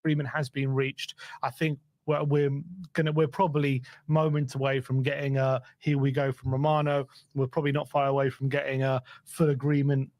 agreement has been reached. I think we're probably moments away from getting a here we go from Romano. We're probably not far away from getting a full agreement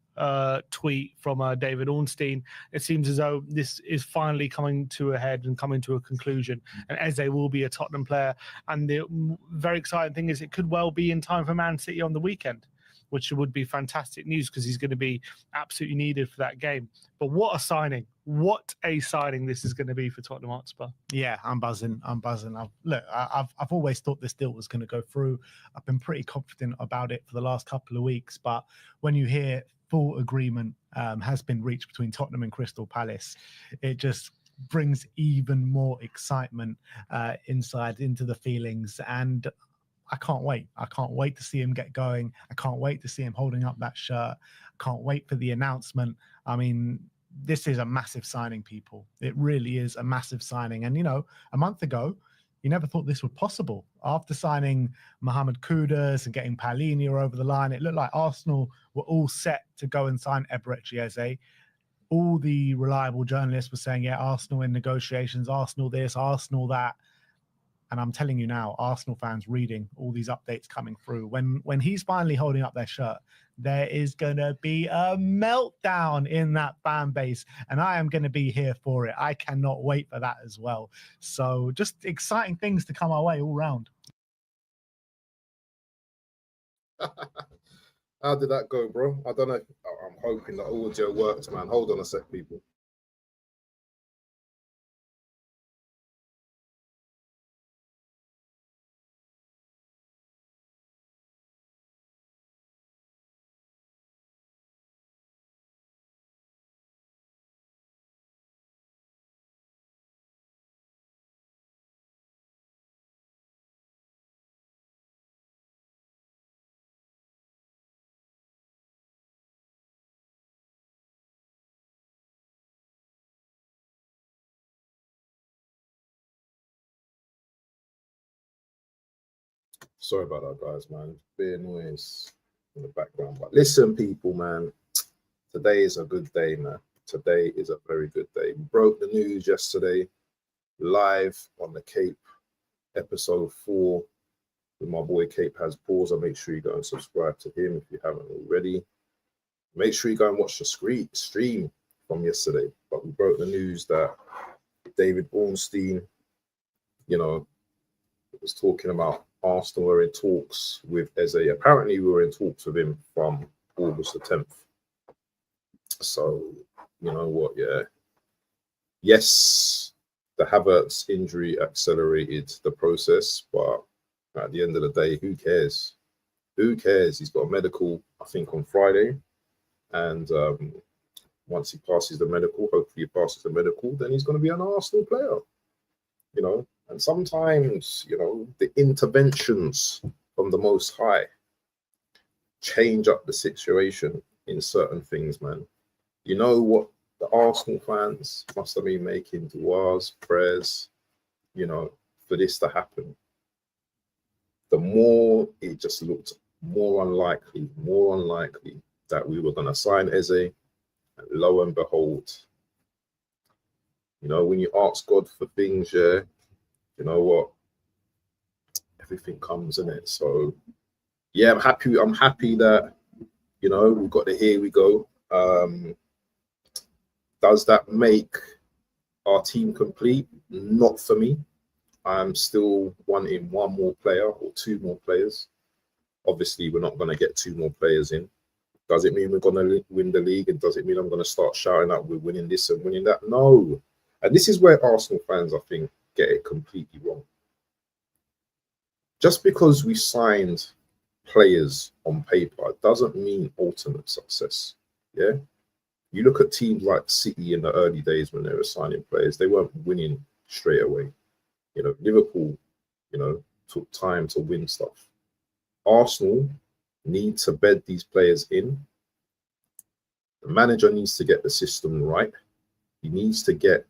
tweet from David Ornstein. It seems as though this is finally coming to a head and coming to a conclusion, and Eze will be a Tottenham player. And the very exciting thing is it could well be in time for Man City on the weekend, which would be fantastic news because he's going to be absolutely needed for that game. But what a signing. What a signing this is going to be for Tottenham Hotspur. Yeah, I'm buzzing. I've always thought this deal was going to go through. I've been pretty confident about it for the last couple of weeks. But when you hear full agreement has been reached between Tottenham and Crystal Palace, it just brings even more excitement inside into the feelings. And I can't wait. I can't wait to see him get going. I can't wait to see him holding up that shirt. I can't wait for the announcement. I mean, this is a massive signing, people. It really is a massive signing. And, you know, a month ago, you never thought this was possible. After signing Mohamed Kudus and getting Palhinha over the line, it looked like Arsenal were all set to go and sign Eberechi Eze. All the reliable journalists were saying, yeah, Arsenal in negotiations, Arsenal this, Arsenal that. And I'm telling you now, Arsenal fans reading all these updates coming through, when he's finally holding up their shirt, there is going to be a meltdown in that fan base. And I am going to be here for it. I cannot wait for that as well. So just exciting things to come our way all round. How did that go, bro? I don't know. I'm hoping that audio works, man. Hold on a sec, people. Sorry about that, guys, man. Bit of noise in the background. But listen, people, man, today is a good day, man. Today is a very good day. We broke the news yesterday, live on the Cape, episode 4, with my boy Cape Has Pause. I'll make sure you go and subscribe to him if you haven't already. Make sure you go and watch the stream from yesterday. But we broke the news that David Ornstein, you know, was talking about Arsenal were in talks with Eze. Apparently, we were in talks with him from August the 10th. So, you know what? Yeah. Yes, the Havertz injury accelerated the process, but at the end of the day, who cares? Who cares? He's got a medical, I think, on Friday. And once he passes the medical, hopefully he passes the medical, then he's going to be an Arsenal player. You know? And sometimes, you know, the interventions from the Most High change up the situation in certain things, man. You know what the Arsenal fans must have been making du'as, prayers, you know, for this to happen. The more it just looked more unlikely that we were going to sign Eze. And lo and behold, you know, when you ask God for things, yeah, you know what? Everything comes in it. So yeah, I'm happy that, you know, we've got the here we go. Does that make our team complete? Not for me. I'm still wanting one more player or two more players. Obviously, we're not going to get two more players in. Does it mean we're going to win the league? And does it mean I'm going to start shouting out we're winning this and winning that? No. And this is where Arsenal fans, I think, get it completely wrong. Just because we signed players on paper doesn't mean ultimate success. Yeah, you look at teams like City in the early days when they were signing players, they weren't winning straight away. You know, Liverpool, you know, took time to win stuff. Arsenal need to bed these players in. The manager needs to get the system right. He needs to get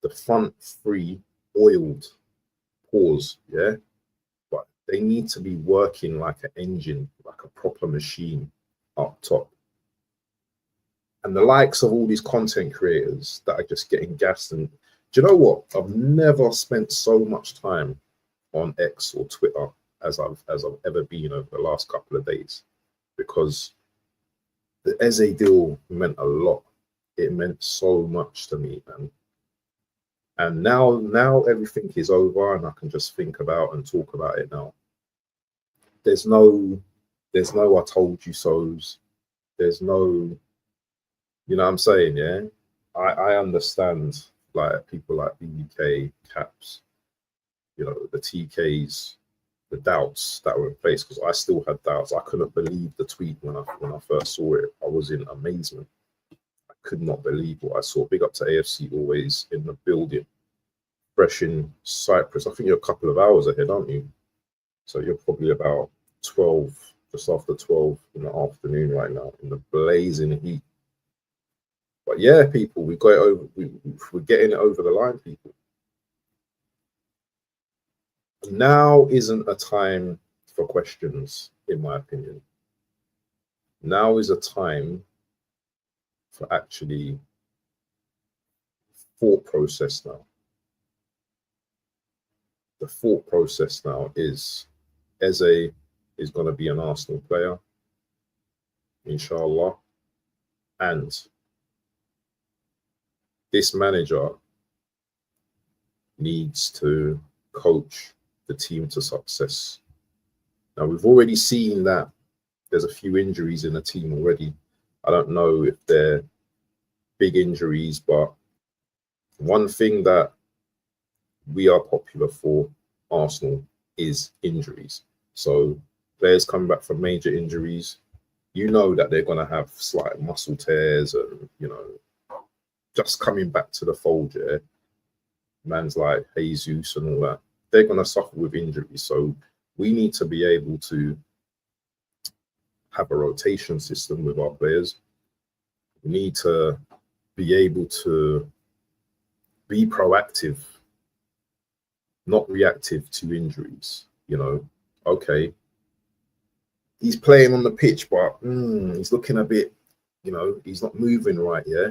the front three oiled, pause, yeah? But they need to be working like an engine, like a proper machine up top. And the likes of all these content creators that are just getting gassed and Do you know what? I've never spent so much time on X or Twitter as I've ever been over the last couple of days, because the Eze deal meant a lot. It meant so much to me, man. And now everything is over, and I can just think about and talk about it now. There's no I told you so's. There's no, you know what I'm saying, yeah? I understand, like, people like BBK, Caps, you know, the TKs, the doubts that were in place, because I still had doubts. I couldn't believe the tweet when I first saw it. I was in amazement. I could not believe what I saw. Big up to AFC always in the building. Fresh in Cyprus. I think you're a couple of hours ahead, aren't you? So you're probably about 12, just after 12 in the afternoon right now, in the blazing heat. But yeah, people, we got it over. We're getting it over the line, people. Now isn't a time for questions, in my opinion. Now is a time for actually thought process now. The thought process now is Eze is going to be an Arsenal player, inshallah. And this manager needs to coach the team to success. Now, we've already seen that there's a few injuries in the team already. I don't know if they're big injuries, but one thing that we are popular for, Arsenal, is injuries. So players coming back from major injuries, you know that they're going to have slight muscle tears and, you know, just coming back to the fold, yeah. Man's like Jesus and all that, they're going to suffer with injuries. So we need to be able to have a rotation system with our players. We need to be able to be proactive, not reactive to injuries. You know, okay, he's playing on the pitch, but he's looking a bit, you know, he's not moving right, yeah?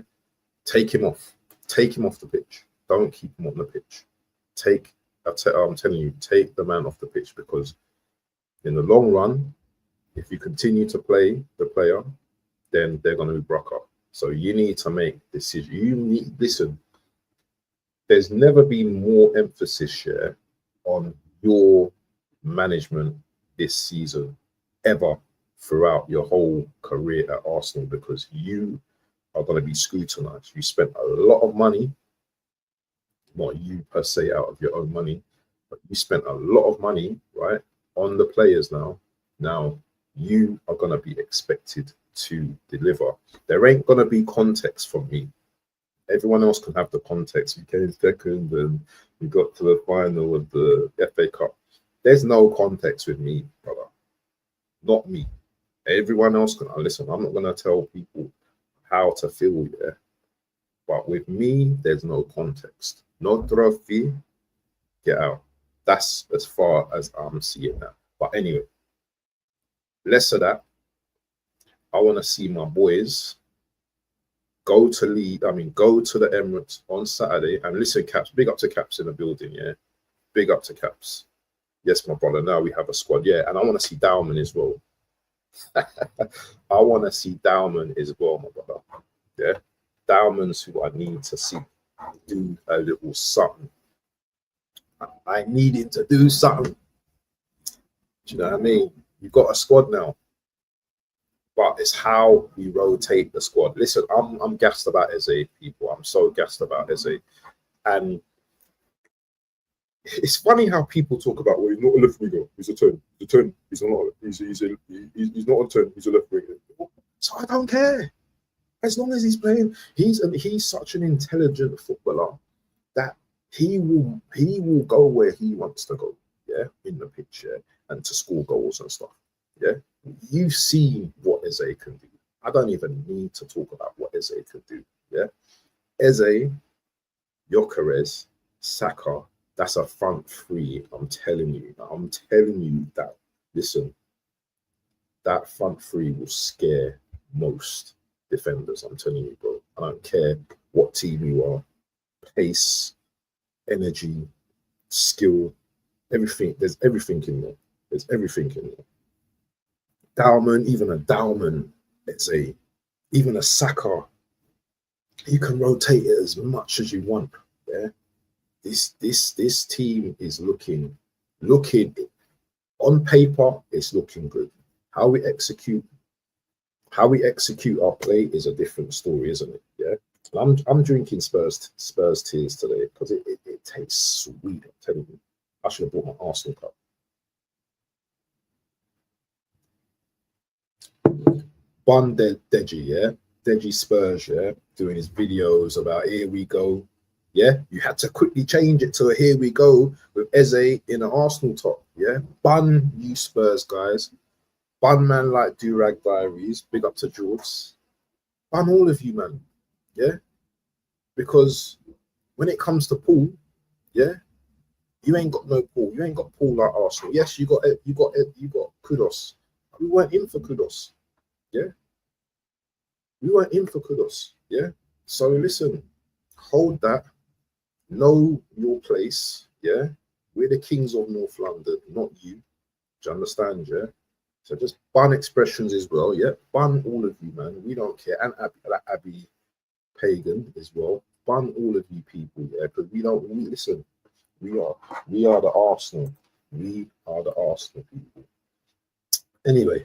Take him off. Take him off the pitch. Don't keep him on the pitch. I'm telling you, take the man off the pitch, because in the long run, if you continue to play the player, then they're going to be broke up. So you need to make decisions. Listen, there's never been more emphasis here on your management this season ever throughout your whole career at Arsenal, because you are going to be scrutinized. You spent a lot of money, not you per se out of your own money, but you spent a lot of money, right, on the players now. Now you are going to be expected to deliver. There ain't going to be context from me. Everyone else can have the context. We came second and we got to the final of the FA Cup. There's no context with me, brother. Not me. Everyone else can. Listen, I'm not going to tell people how to feel, yeah. But with me, there's no context. No trophy, get out. That's as far as I'm seeing that. But anyway, less of that. I want to see my boys go to the Emirates on Saturday. And listen, Caps, big up to Caps in the building, yeah. Big up to Caps. Yes, my brother. Now we have a squad, yeah. And I want to see Dowman as well. I want to see Dowman as well, my brother. Yeah. Dowman's who I need to see do a little something. I needed to do something. Do you know what I mean? You've got a squad now. But it's how we rotate the squad. Listen, I'm gassed about Eze, people. I'm so gassed about Eze. And it's funny how people talk about, well, he's not a left winger. He's a 10. He's a 10. He's not. He's not a 10. He's a left winger. So I don't care. As long as he's playing, he's such an intelligent footballer that he will go where he wants to go. Yeah, in the pitch, yeah, and to score goals and stuff. Yeah, you've seen what Eze can do. I don't even need to talk about what Eze can do. Yeah, Eze, Gyökeres, Saka. That's a front three. I'm telling you that. Listen, that front three will scare most defenders. I'm telling you, bro. I don't care what team you are. Pace, energy, skill, everything. There's everything in there. There's everything in there. Dowman, even a Dowman, let's say, even a Saka, you can rotate it as much as you want. Yeah, this team is looking on paper, it's looking good. How we execute our play is a different story, isn't it? Yeah. I'm drinking Spurs tears today because it tastes sweet. I'm telling you, I should have bought my Arsenal cup. Bun Deji, yeah, Deji Spurs, yeah, doing his videos about here we go. Yeah, you had to quickly change it to a here we go with Eze in an Arsenal top. Yeah, bun you Spurs guys, bun man like Durag Diaries. Big up to George. Bun all of you, man. Yeah, because when it comes to Paul, yeah, you ain't got no Paul. You ain't got Paul like Arsenal. Yes, you got Kudos. We weren't in for Kudos. Yeah, we weren't in for Kudos. Yeah, so listen, hold that. Know your place. Yeah, we're the kings of North London, not you. Do you understand? Yeah. So just bun expressions as well. Yeah, bun all of you, man. We don't care. And Abby Pagan as well. Bun all of you people. Yeah, because we listen. We are the Arsenal. We are the Arsenal people. Anyway,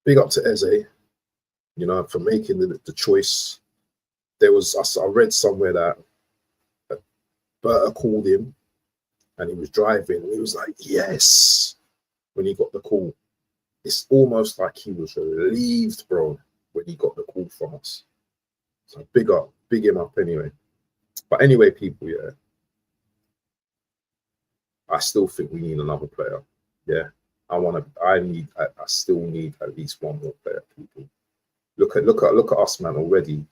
big up to Eze, you know, for making the choice. I read somewhere that Berta called him and he was driving. And he was like, yes, when he got the call. It's almost like he was relieved, bro, when he got the call from us. So big him up anyway. But anyway, people, yeah, I still think we need another player. Yeah, I still need at least one more player, people. Look at us, man, already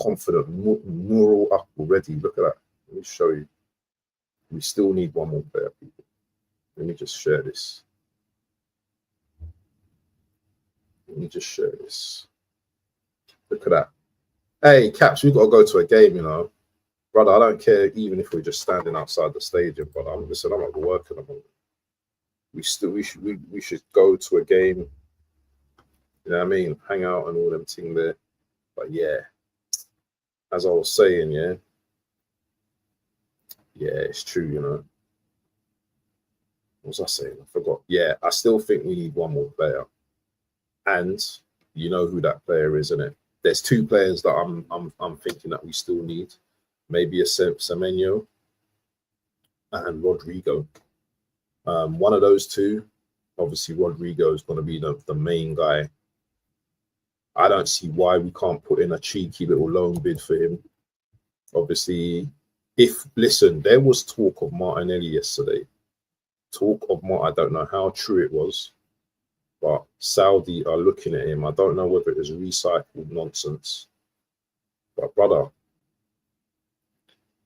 confident, moral up already. Look at that. Let me show you. We still need one more player, people. Let me just share this. Let me just share this. Look at that. Hey, Caps, we've got to go to a game, you know. Brother, I don't care even if we're just standing outside the stadium, brother. I'm not working. We should go to a game. You know what I mean? Hang out and all them things there. But yeah, as I was saying, yeah, it's true, you know. What was I saying? I forgot. Yeah, I still think we need one more player. And you know who that player is, isn't it? There's two players that I'm thinking that we still need. Maybe a Semenyo and Rodyrgo. One of those two. Obviously, Rodyrgo is going to be the main guy. I don't see why we can't put in a cheeky little loan bid for him. Obviously, listen, there was talk of Martinelli yesterday. I don't know how true it was. But Saudi are looking at him. I don't know whether it is recycled nonsense. But brother,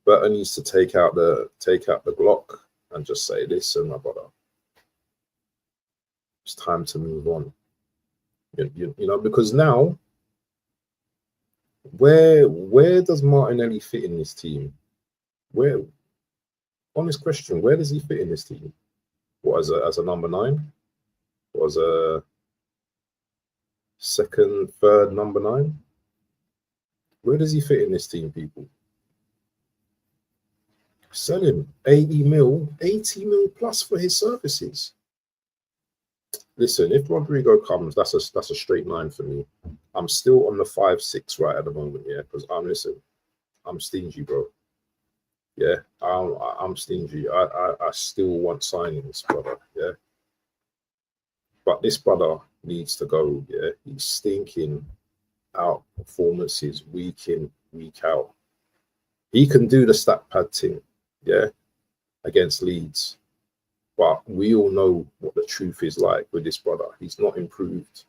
Berta needs to take out the Glock and just say, listen, my brother, it's time to move on. You know, because now, where does Martinelli fit in this team? Honest question, where does he fit in this team? What, as a number 9? Was a second, third number 9. Where does he fit in this team, people? Sell him 80 mil plus for his services. Listen, if Rodyrgo comes, that's a straight 9 for me. I'm still on the 5-6 right at the moment, yeah, because I'm stingy, bro. Yeah, I'm stingy. I still want signings, brother. Yeah. But this brother needs to go, yeah. He's stinking out performances week in, week out. He can do the stat pad thing, yeah, against Leeds. But we all know what the truth is like with this brother. He's not improved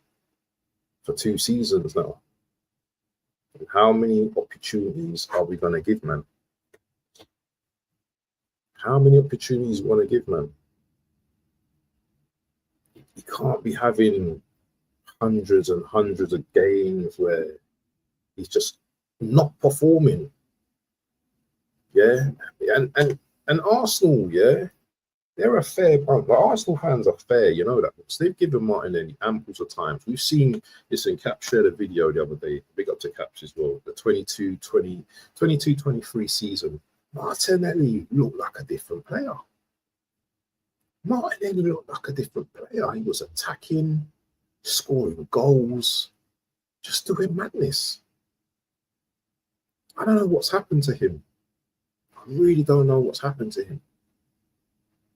for 2 seasons now. And how many opportunities are we going to give, man? How many opportunities we want to give, man? You can't be having hundreds and hundreds of games where he's just not performing. Yeah, and Arsenal, yeah, they're a fair bunch. But Arsenal fans are fair, you know that. So they've given Martinelli amples of time. We've seen this, and Cap shared a video the other day. Big up to Caps as well. The 22-23 season. Martinelli looked like a different player. Martinelli looked like a different player. He was attacking, scoring goals, just doing madness. I don't know what's happened to him. I really don't know what's happened to him.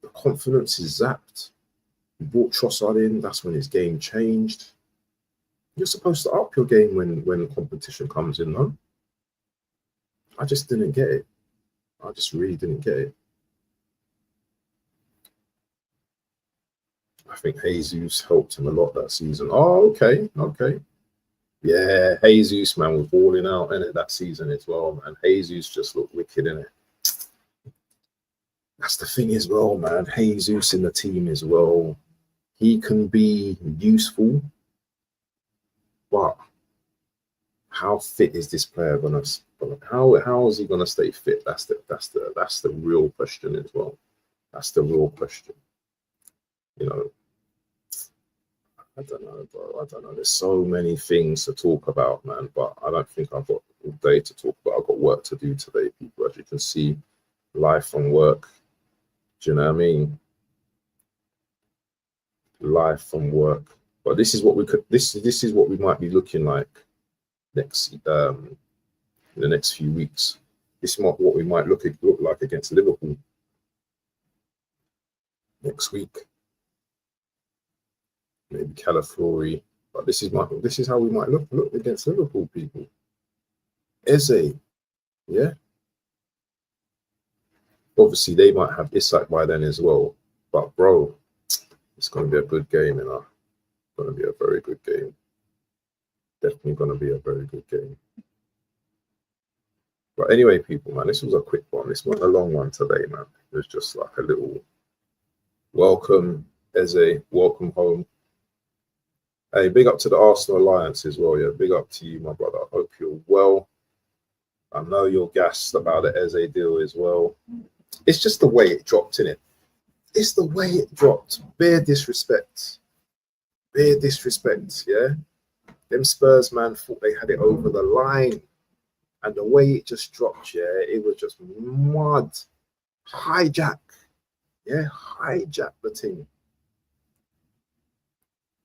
The confidence is zapped. He brought Trossard in. That's when his game changed. You're supposed to up your game when competition comes in, no? I just didn't get it. I just really didn't get it. I think Jesus helped him a lot that season. Oh, okay. Yeah, Jesus, man, was balling out in it that season as well, man. Jesus just looked wicked in it. That's the thing as well, man. Jesus in the team as well. He can be useful, but how fit is this player gonna? How is he gonna stay fit? That's the real question as well. That's the real question. You know, I don't know, bro. I don't know. There's so many things to talk about, man. But I don't think I've got all day to talk about. I've got work to do today, people. As you can see, life and work. Do you know what I mean? Life and work. But this is what we could. This is what we might be looking like next in the next few weeks. This is what we might look like against Liverpool next week. Maybe Calafiori, but this is how we might look against Liverpool, people. Eze, yeah. Obviously, they might have Hijack by then as well. But bro, it's going to be a good game, you know. It's going to be a very good game. Definitely going to be a very good game. But anyway, people, man, this was a quick one. This wasn't a long one today, man. It was just like a little welcome, Eze, welcome home. Hey, big up to the Arsenal Alliance as well, yeah. Big up to you, my brother. I hope you're well. I know you're gassed about the Eze deal as well. It's just the way it dropped, innit? It's the way it dropped. Bare disrespect. Bare disrespect, yeah? Them Spurs, man, thought they had it over the line. And the way it just dropped, yeah, it was just mud. Hijack. Yeah, hijack the team.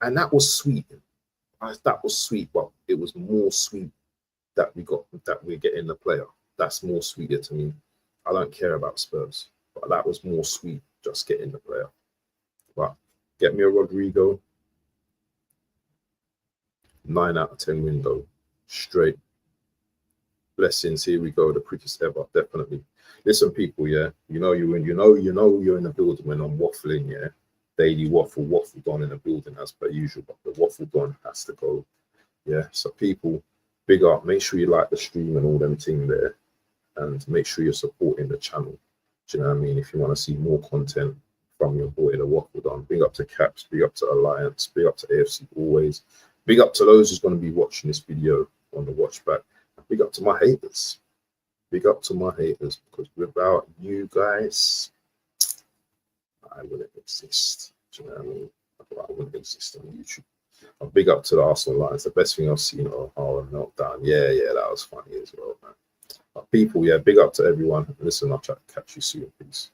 And that was sweet. That was sweet, but it was more sweet that we're getting the player. That's more sweeter to me. I don't care about Spurs, but that was more sweet just getting the player. But get me a Rodyrgo. 9 out of 10 window. Straight. Blessings. Here we go. The quickest ever. Definitely. Listen, people, yeah. You know you're in the building when I'm waffling, yeah. Daily waffle gone in the building as per usual, but the waffle gone has to go. Yeah, so people, big up. Make sure you like the stream and all them thing there, and make sure you're supporting the channel. Do you know what I mean? If you want to see more content from your boy, the waffle done. Big up to Caps, big up to Alliance, big up to AFC always. Big up to those who's going to be watching this video on the watch back. Big up to my haters. Big up to my haters, because without you guys, I wouldn't exist. Do you know what I mean? I wouldn't exist on YouTube. A big up to the Arsenal Lions. The best thing I've seen on our meltdown. Yeah, that was funny as well, man. But people, yeah, big up to everyone. Listen, I'll try to catch you soon, please.